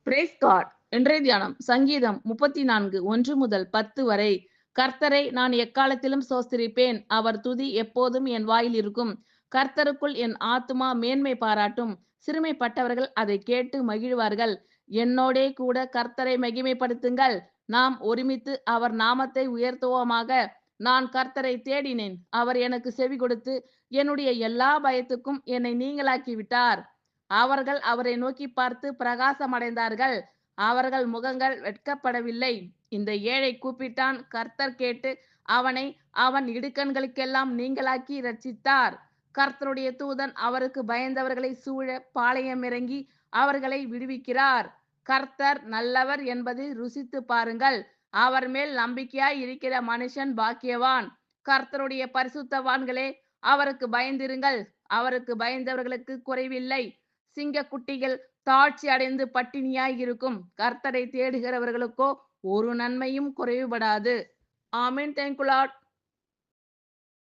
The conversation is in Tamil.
Price God. இன்றைய தியானம் சங்கீதம் 34 1 முதல் 10 வரை. கர்த்தரை நான் எக்காலத்திலும் சோஸ்திரிப்பேன். அவர் துதி எப்போதும் என் வாயில் இருக்கும். கர்த்தருக்குள் என் ஆத்துமா மேன்மை பாராட்டும். சிறுமைப்பட்டவர்கள் அதை கேட்டு மகிழ்வார்கள். என்னோடே கூட கர்த்தரை மகிமைப்படுத்துங்கள். நாம் ஒருமித்து அவர் நாமத்தை உயர்த்துவோமாக. நான் கர்த்தரை தேடினேன். அவர் எனக்கு செவி கொடுத்து என்னுடைய எல்லா பயத்துக்கும் என்னை நீங்களாக்கி விட்டார். அவர்கள் அவரை நோக்கி பார்த்து பிரகாசமடைந்தார்கள். அவர்கள் முகங்கள் வெட்கப்படவில்லை. இந்த ஏழை கூப்பிட்டான், கர்த்தர் கேட்டு அவனை அவன் இடுக்கண்களுக்கெல்லாம் நீங்களாக்கி இரட்சித்தார். கர்த்தருடைய தூதன் அவருக்கு பயந்தவர்களை சூழ பாளையம் இறங்கி அவர்களை விடுவிக்கிறார். கர்த்தர் நல்லவர் என்பதை ருசித்து பாருங்கள். அவர் மேல் நம்பிக்கையாய் இருக்கிற மனுஷன் பாக்கியவான். கர்த்தருடைய பரிசுத்தவான்களே, அவருக்கு பயந்திருங்கள். அவருக்கு பயந்தவர்களுக்கு குறைவில்லை. சிங்கக்குட்டிகள் தாழ்ச்சி அடைந்து பட்டினியாய் இருக்கும். கர்த்தரை தேடுகிறவர்களுக்கோ ஒரு நன்மையும் குறைவுபடாது. ஆமென். Thank you Lord.